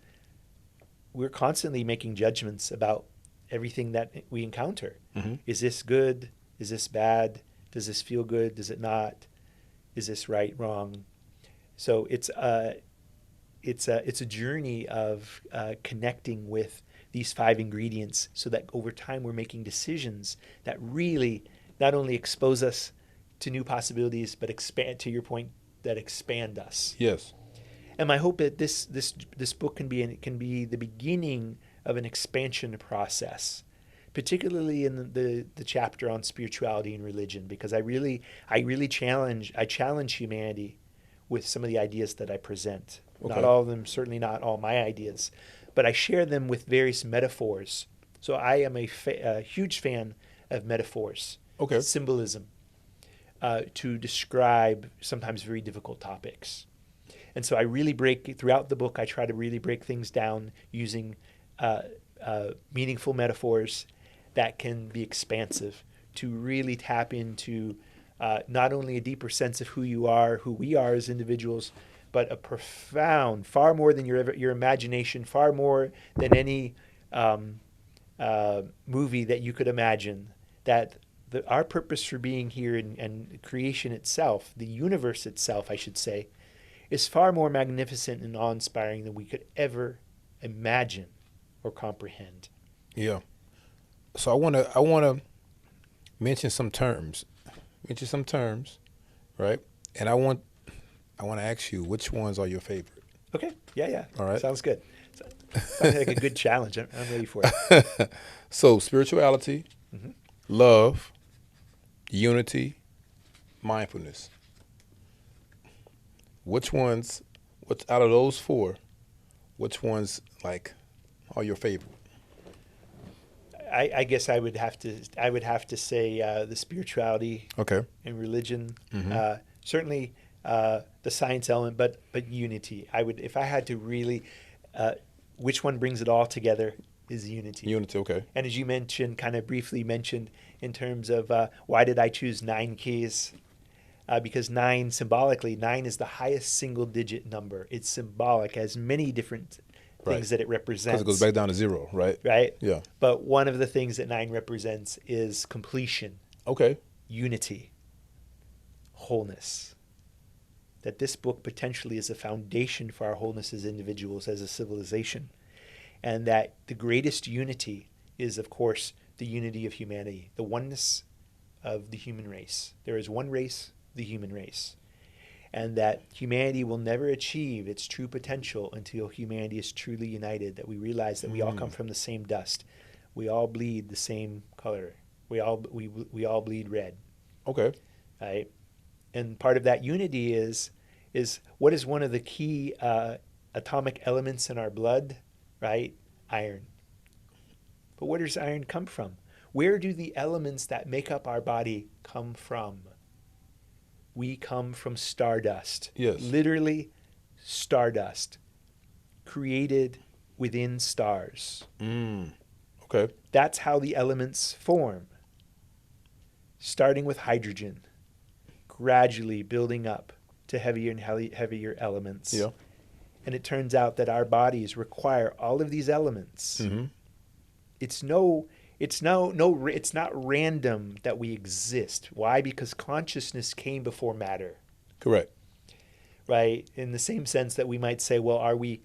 we're constantly making judgments about everything that we encounter. Is this good? Is this bad? Does this feel good? Does it not? Is this right, wrong? So it's a journey of connecting with these 5 ingredients so that over time we're making decisions that really not only expose us to new possibilities, but expand, to your point, that expand us. Yes. And my hope that this book can be the beginning of an expansion process, particularly in the chapter on spirituality and religion, because I really challenge humanity with some of the ideas that I present. Okay. Not all of them, certainly not all my ideas, but I share them with various metaphors. So I am a huge fan of metaphors, Okay. symbolism, to describe sometimes very difficult topics. And so throughout the book, I try to really break things down using meaningful metaphors that can be expansive to really tap into not only a deeper sense of who you are, who we are as individuals, but a profound, far more than your imagination, far more than any movie that you could imagine, that our purpose for being here and creation itself, the universe itself, I should say, is far more magnificent and awe-inspiring than we could ever imagine or comprehend. Yeah. So I wanna mention some terms. Right? And I want to ask you, which ones are your favorite? Okay. Yeah. All right. Sounds good. Sounds like a good challenge. I'm ready for it. So spirituality, love, unity, mindfulness. What out of those 4, which ones are your favorite? I guess I would have to say the spirituality Okay. and religion, Mm-hmm. certainly the science element, but unity. I would, if I had to really, which one brings it all together is unity. Unity. Okay. And as you mentioned, kind of briefly mentioned, in terms of why did I choose nine keys? Because nine, symbolically, nine is the highest single digit number. It's symbolic, has many different Right. things that it Because represents. it goes back down to zero, right? Right? Yeah. But one of the things that nine represents is completion, Okay. unity, wholeness. That this book potentially is a foundation for our wholeness as individuals, as a civilization. And that the greatest unity is, of course, the unity of humanity, the oneness of the human race. There is one race, the human race. And that humanity will never achieve its true potential until humanity is truly united, that we realize that we all come from the same dust. We all bleed the same color. We all bleed red. Okay. Right? And part of that unity is what is one of the key atomic elements in our blood, right? Iron. But where does iron come from? Where do the elements that make up our body come from? We come from stardust. Yes. Literally stardust, created within stars. Okay. That's how the elements form. Starting with hydrogen, gradually building up to heavier and heavier elements. Yeah. And it turns out that our bodies require all of these elements. Mm-hmm. It's not random that we exist. Why? Because consciousness came before matter. Correct. Right? In the same sense that we might say, well, are we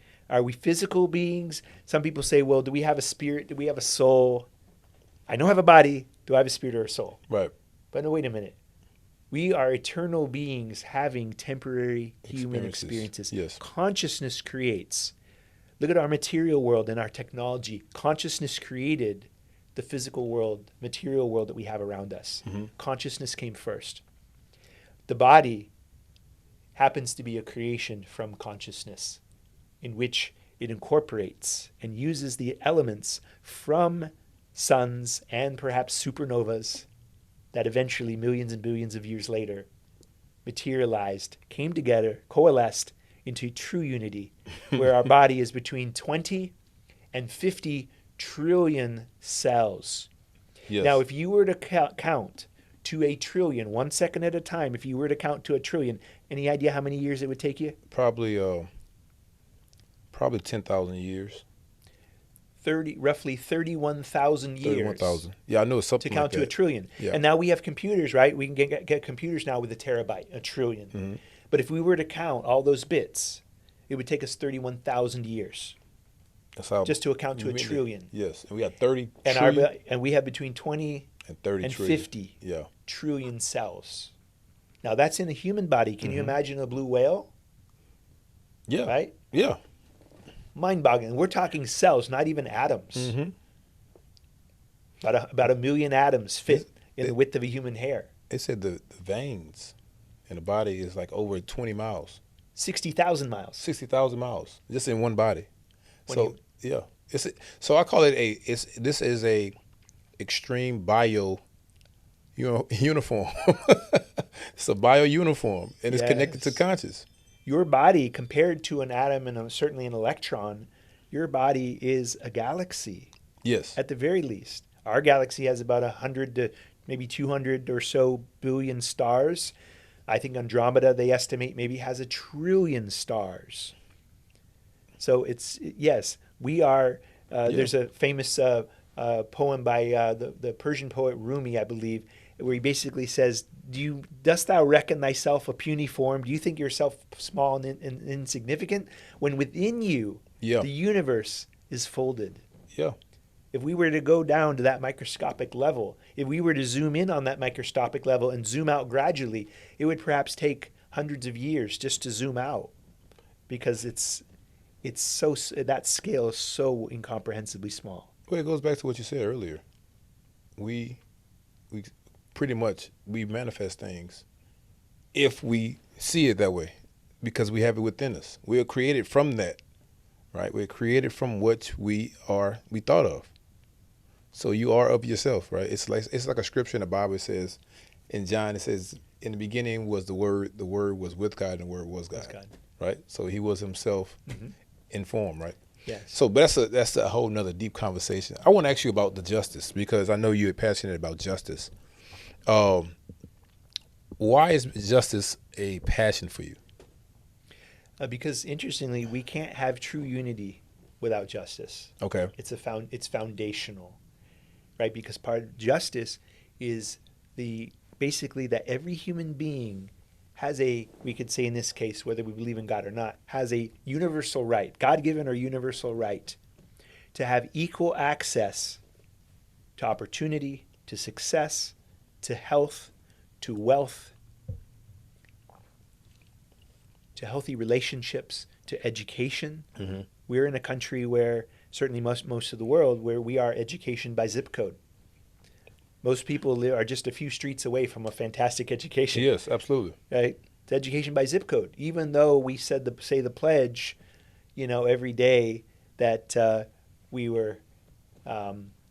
physical beings? Some people say, well, do we have a spirit? Do we have a soul? I don't have a body. Do I have a spirit or a soul? Right. But no, wait a minute. We are eternal beings having temporary human experiences. Yes. Consciousness creates. Look at our material world and our technology. Consciousness created the physical world, material world that we have around us. Mm-hmm. Consciousness came first. The body happens to be a creation from consciousness, in which it incorporates and uses the elements from suns and perhaps supernovas that eventually, millions and billions of years later, materialized, came together, coalesced into true unity, where our body is between 20 and 50 trillion cells. Yes. Now, if you were to count to a trillion, 1 second at a time, if you were to count to a trillion, any idea how many years it would take you? Probably 10,000 years. Roughly 31,000 years. 31,000. Yeah, I know it's something to count like to that. a trillion. Yeah. And now we have computers, right? We can get computers now with a terabyte, a trillion. Mm-hmm. But if we were to count all those bits, it would take us 31,000 years That's how just to account to a really- trillion. Yes, and we got 30 And trillion and we have between 20 and 30 and trillion. 50 Yeah. trillion cells. Now that's in a human body. Can you Mhm. imagine a blue whale? Yeah. Right? Yeah. Mind-boggling. We're talking cells, not even atoms. Mm-hmm. About a million atoms fit in the it- width of a human hair. They said the veins in the body is like over 20 miles, 60,000 miles. 60,000 miles just in one body. When So yeah, so I call it this is a extreme bio, uniform. It's a bio uniform, and it's connected to Yes. conscious. Your body, compared to an atom and certainly an electron, your body is a galaxy Yes. at the very least. Our galaxy has about 100 to maybe 200 or so billion stars. I think Andromeda, they estimate, maybe has 1 trillion stars. So yes, we are. There's a famous poem by the Persian poet Rumi, I believe, where he basically says, dost thou reckon thyself a puny form? Do you think yourself small and insignificant? When within you, Yeah. the universe is folded. Yeah. If we were to go down to that microscopic level, if we were to zoom in on that microscopic level and zoom out gradually, it would perhaps take hundreds of years just to zoom out, because that scale is so incomprehensibly small. Well, it goes back to what you said earlier. We pretty much we manifest things if we see it that way, because we have it within us. We are created from that, right? We're created from what we thought of. So you are of yourself, right? It's like a scripture in the Bible. It says in John, it says, "In the beginning was the Word was with God, and the Word was Was God." God. Right? So He was Himself Hmm. in form, right? Yes. So, but that's a whole nother deep conversation. I want to ask you about the justice because I know you're passionate about justice. Um, why is justice a passion for you? Because interestingly, we can't have true unity without justice. Okay. It's foundational, right? Because part of justice is the basically that every human being has we could say in this case, whether we believe in God or not, has a universal right, God given or universal right, to have equal access to opportunity, to success, to health, to wealth, to healthy relationships, to education. Mm-hmm. We're in a country where, certainly most of the world, where we are education by zip code. Most people are just a few streets away from a fantastic education, Yes, absolutely. right? It's education by zip code. Even though we say the pledge, every day that we were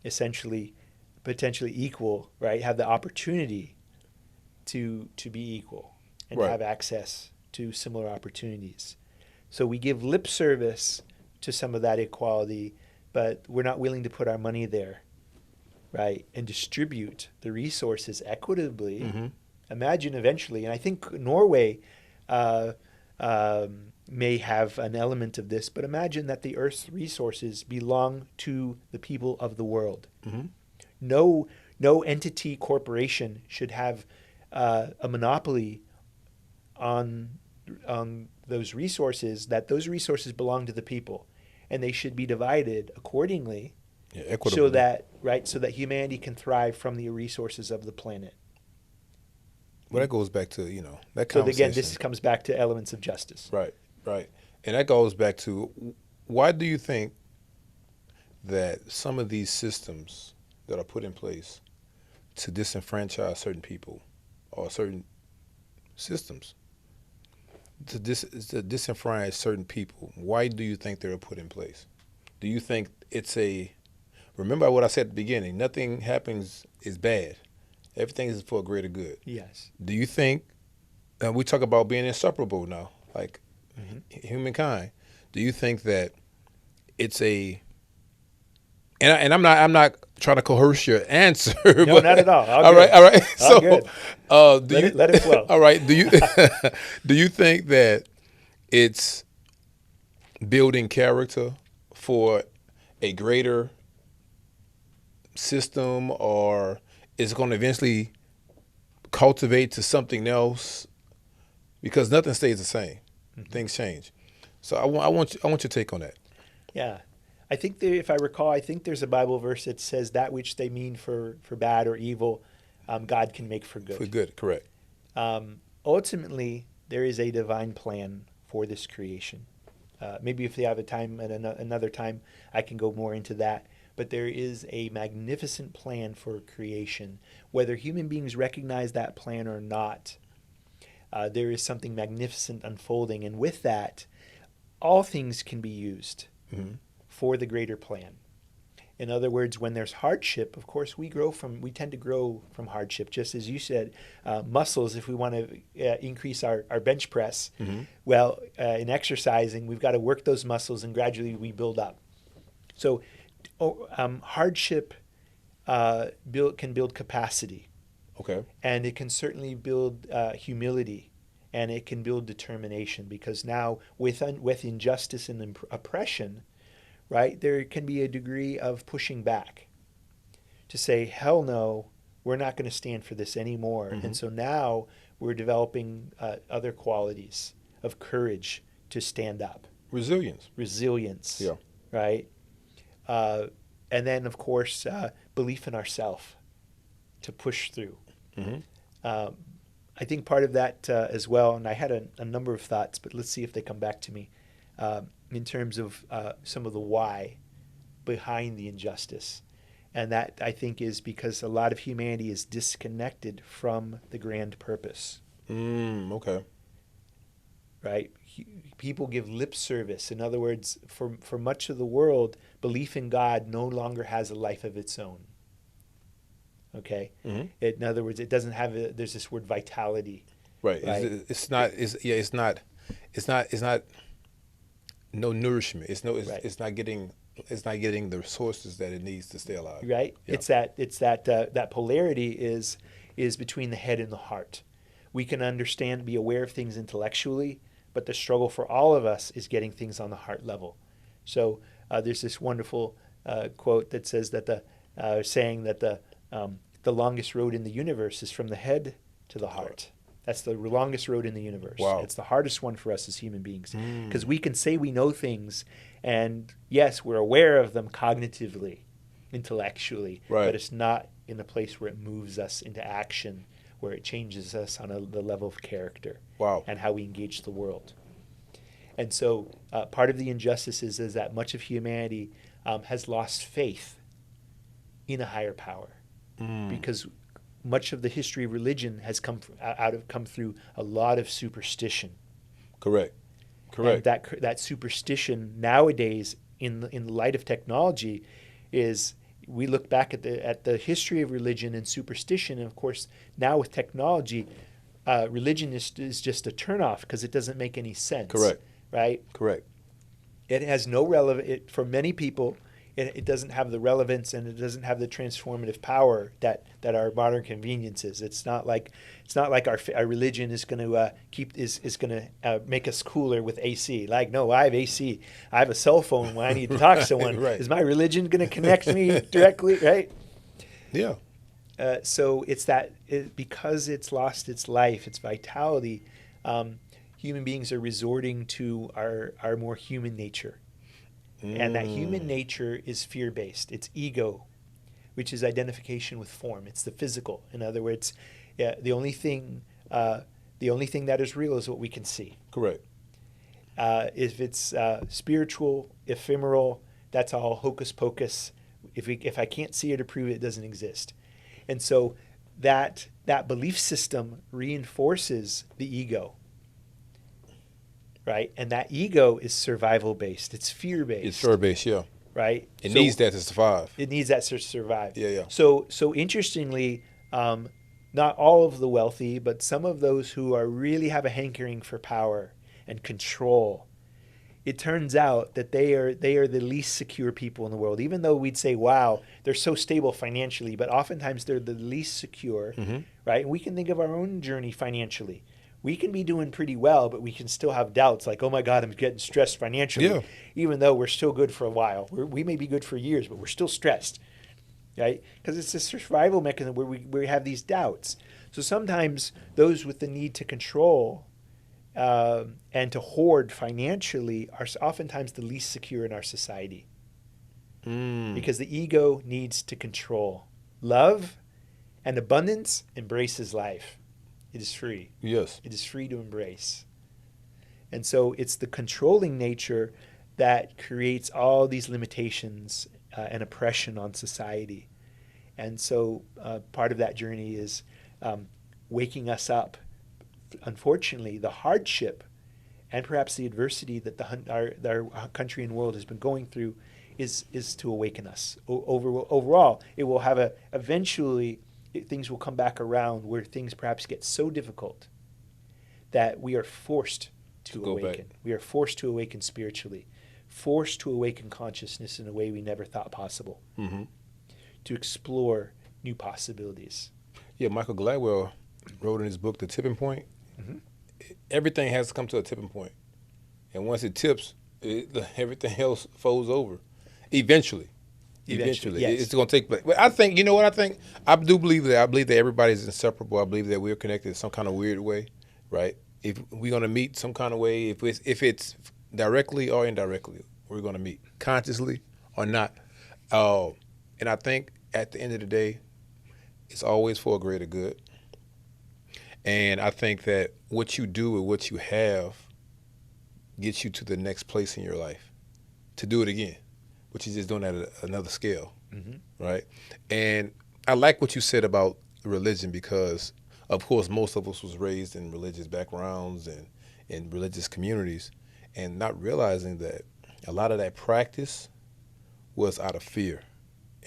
essentially potentially equal, right? Have the opportunity to be equal and Right. have access to similar opportunities. So we give lip service to some of that equality, but we're not willing to put our money there, right? And distribute the resources equitably. Mm-hmm. Imagine eventually, and I think Norway uh, may have an element of this, but imagine that the Earth's resources belong to the people of the world. Mm-hmm. No entity corporation should have a monopoly on those resources. That those resources belong to the people, and they should be divided accordingly, Yeah, so equitably. that humanity can thrive from the resources of the planet. Well, that goes back to that So again, this conversation. comes back to elements of justice. Right. Right. And that goes back to why do you think that some of these systems that are put in place to disenfranchise certain people or certain systems to disenfranchise certain people, why do you think they're put in place? Do you think it's a remember what I said at the beginning, nothing happens is bad. Everything is for a greater good. Yes. Do you think we talk about being inseparable now, like Hmm. humankind? Do you think that it's a and I'm not trying to coerce your answer, No, not at but all. All all right, good. all right. All So, good. do Let you? it flow. All right. Do you do you think that it's building character for a greater system, or is it going to eventually cultivate to something else? Because nothing stays the same; Hmm. things change. So I want your take on that. Yeah. I think if I recall, I think there's a Bible verse that says that which they mean for bad or evil, God can make for For good. good, correct. Ultimately, there is a divine plan for this creation. Maybe if they have a time at another time, I can go more into that. But there is a magnificent plan for creation. Whether human beings recognize that plan or not, there is something magnificent unfolding. And with that, all things can be used Mm-hmm. for the greater plan. In other words, when there's hardship, of course, we tend to grow from hardship. Just as you said, muscles, if we want to increase our bench press, Mm-hmm. well, in exercising, we've got to work those muscles and gradually we build up. So hardship can build capacity, Okay. and it can certainly build humility, and it can build determination, because now with injustice and oppression, right, there can be a degree of pushing back to say, hell no, we're not going to stand for this anymore. Mm-hmm. And so now we're developing other qualities of courage to stand up, Resilience. resilience, Yeah. right? Uh, and then, of course, belief in ourself to push through. Mm-hmm. Um, I think part of that as well, and I had a number of thoughts, but let's see if they come back to me, in terms of some of the why behind the injustice. And that, I think, is because a lot of humanity is disconnected from the grand purpose, Okay. right? People give lip service. In other words, for much of the world, belief in God no longer has a life of its own. Okay, Hmm. in other words, it doesn't have there's this word vitality, Right. right? It's not. It's not. It's not. It's not. No nourishment. It's no. Right. It's not getting. It's not getting the resources that it needs to stay alive. Right. Yeah. That polarity is between the head and the heart. We can understand, be aware of things intellectually, but the struggle for all of us is getting things on the heart level. So there's this wonderful quote that says that saying that the longest road in the universe is from the head to the heart. That's the longest road in the universe. Wow. It's the hardest one for us as human beings Mm. because we can say we know things, and yes, we're aware of them cognitively, intellectually, Right. but it's not in a place where it moves us into action, where it changes us on the level of character Wow. and how we engage the world. And so part of the injustice is that much of humanity has lost faith in a higher power because much of the history of religion has come through a lot of superstition. Correct. And Correct. that superstition nowadays, in the light of technology, is we look back at the history of religion and superstition, and of course now with technology, religion is just a turnoff because it doesn't make any sense. Correct. Right? Correct. It has no relevance for many people. It doesn't have the relevance and it doesn't have the transformative power that our modern conveniences. It's not like our religion is going to make us cooler with AC. Like, no, I have AC. I have a cell phone when I need to talk to someone. Right. Is my religion going to connect me directly? Right. Yeah. So because it's lost its life, its vitality. Human beings are resorting to our more human nature. And that human nature is fear-based. It's ego, which is identification with form. It's the physical. In other words, the only thing that is real is what we can see. Correct. If it's spiritual, ephemeral, that's all hocus pocus. If I can't see it or prove it, it doesn't exist. And so that belief system reinforces the ego. Right? And that ego is survival based. It's fear based. It's fear-based, yeah. Right? It needs that to survive. It needs that to survive. Yeah, yeah. So interestingly, not all of the wealthy, but some of those who really have a hankering for power and control, it turns out that they are the least secure people in the world. Even though we'd say, wow, they're so stable financially, but oftentimes they're the least secure, right? And we can think of our own journey financially. We can be doing pretty well, but we can still have doubts like, oh my God, I'm getting stressed financially, even though we're still good for a while. We may be good for years, but we're still stressed, right? Because it's a survival mechanism where we have these doubts. So sometimes those with the need to control and to hoard financially are oftentimes the least secure in our society because the ego needs to control. Love and abundance embraces life. It is free. Yes. It is free to embrace. And so it's the controlling nature that creates all these limitations and oppression on society. And so part of that journey is waking us up. Unfortunately, the hardship and perhaps the adversity that our country and world has been going through is to awaken us. Overall, it will have eventually things will come back around where things perhaps get so difficult that we are forced to awaken. We are forced to awaken spiritually, forced to awaken consciousness in a way we never thought possible, to explore new possibilities. Yeah, Michael Gladwell wrote in his book, The Tipping Point, everything has to come to a tipping point. And once it tips, everything else folds over. Eventually. Yes. It's going to take place. But I think, you know what I think? I do believe that. I believe that everybody's inseparable. I believe that we're connected in some kind of weird way, right? If we're going to meet some kind of way, if it's directly or indirectly, we're going to meet consciously or not. And I think at the end of the day, it's always for a greater good. And I think that what you do with what you have gets you to the next place in your life to do it again, which is just doing that at another scale, right? And I like what you said about religion because, of course, most of us was raised in religious backgrounds and in religious communities and not realizing that a lot of that practice was out of fear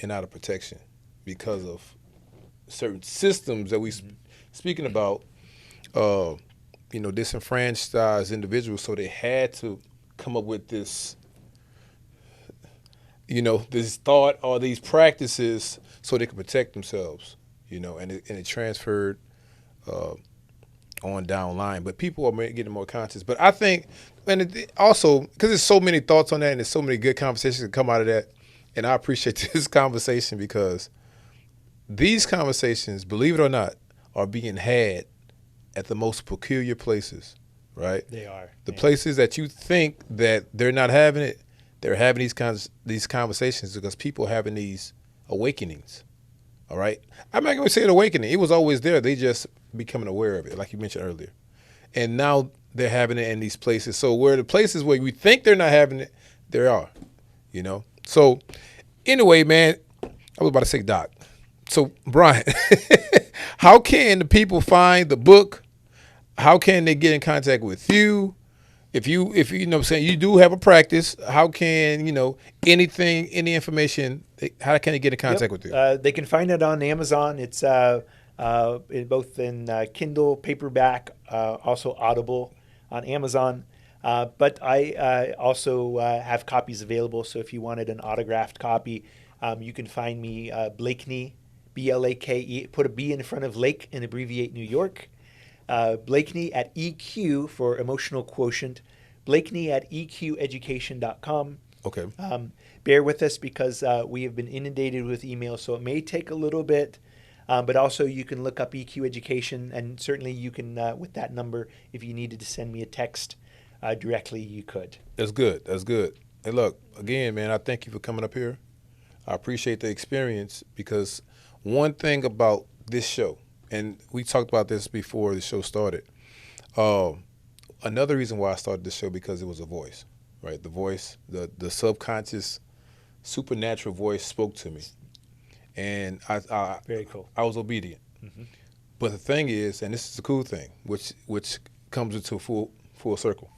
and out of protection because of certain systems that we speaking about, disenfranchised individuals. So they had to come up with this, this thought or these practices so they could protect themselves, and it transferred on down line. But people are getting more conscious. But I think, and also, because there's so many thoughts on that and there's so many good conversations that come out of that, and I appreciate this conversation because these conversations, believe it or not, are being had at the most peculiar places, right? They are. The places that you think that they're not having it, they're having these conversations because people are having these awakenings, all right? I'm not going to say an awakening. It was always there. They just becoming aware of it, like you mentioned earlier. And now they're having it in these places. So where the places where we think they're not having it, there are, So anyway, man, I was about to say, Doc. So, Bryan, how can the people find the book? How can they get in contact with you? If you know what I'm saying, you do have a practice, how can, any information, how can they get in contact with you? They can find it on Amazon. It's both in Kindle, paperback, also Audible on Amazon. But I also have copies available. So if you wanted an autographed copy, you can find me Blakeny, Blake, put a B in front of Lake and abbreviate New York. Blakeny at EQ for emotional quotient. Blakeny at EQeducation.com. Okay. Bear with us because we have been inundated with emails, so it may take a little bit. But also you can look up EQ Education, and certainly you can, with that number, if you needed to send me a text directly, you could. That's good. That's good. Hey, look, again, man, I thank you for coming up here. I appreciate the experience because one thing about this show, and we talked about this before the show started, another reason why I started this show because it was a voice, right? The voice, the subconscious, supernatural voice spoke to me. And I Very cool. I was obedient. Mm-hmm. But the thing is, and this is the cool thing, which comes into full circle.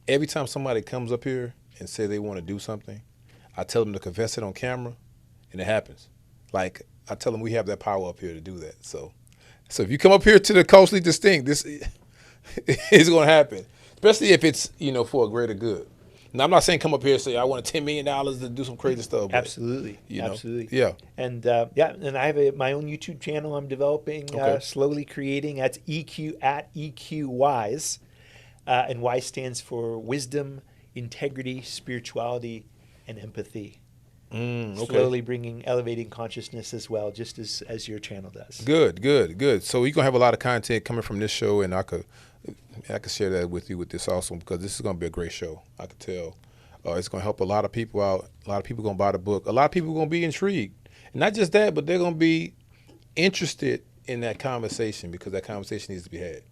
Every time somebody comes up here and say they want to do something, I tell them to confess it on camera, and it happens. Like, I tell them we have that power up here to do that. So if you come up here to the Culturally Distinct, this is going to happen, especially if it's, for a greater good. Now, I'm not saying come up here and say, I want $10 million to do some crazy stuff. But, Absolutely. Absolutely. Yeah. And and I have my own YouTube channel I'm developing, slowly creating. That's EQ at EQ Wise. And Y stands for wisdom, integrity, spirituality, and empathy. Okay. Slowly elevating consciousness as well, just as your channel does. Good. So you're going to have a lot of content coming from this show, and I could share that with you with this also because this is going to be a great show. I could tell. It's going to help a lot of people out. A lot of people are going to buy the book. A lot of people are going to be intrigued. And not just that, but they're going to be interested in that conversation because that conversation needs to be had.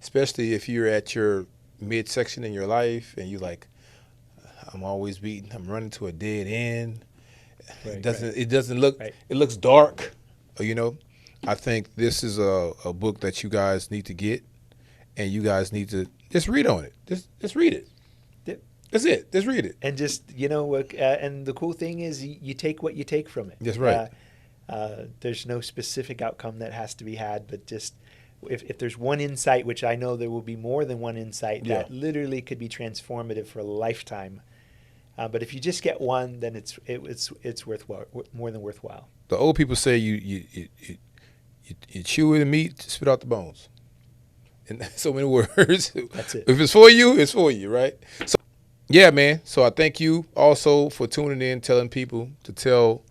Especially if you're at your midsection in your life and you're like, I'm always beaten. I'm running to a dead end. Right, it doesn't look, right. It looks dark. I think this is a book that you guys need to get. And you guys need to just read on it. Just read it. Yep. That's it. Just read it. And just, and the cool thing is you take what you take from it. That's right. There's no specific outcome that has to be had, but just if there's one insight, which I know there will be more than one insight, that literally could be transformative for a lifetime. But if you just get one, then it's worthwhile, more than worthwhile. The old people say you chew the meat, spit out the bones. In so many words. That's it. If it's for you, it's for you, right? So, yeah, man. So I thank you also for tuning in, telling people to tell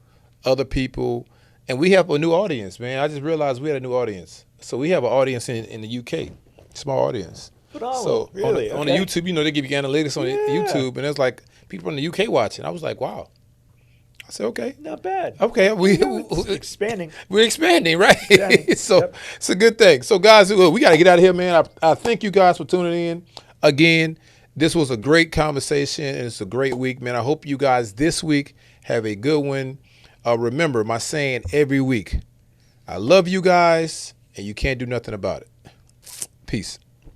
other people. And we have a new audience, man. I just realized we had a new audience. So we have an audience in the UK, small audience. So really? on the YouTube, they give you analytics on YouTube, and there's like people in the UK watching. I was like, wow. I said, okay. Not bad. Okay. It's expanding. We're expanding, right? So It's a good thing. So, guys, we got to get out of here, man. I thank you guys for tuning in. Again, this was a great conversation, and it's a great week, man. I hope you guys this week have a good one. Remember my saying every week, I love you guys, and you can't do nothing about it. Peace.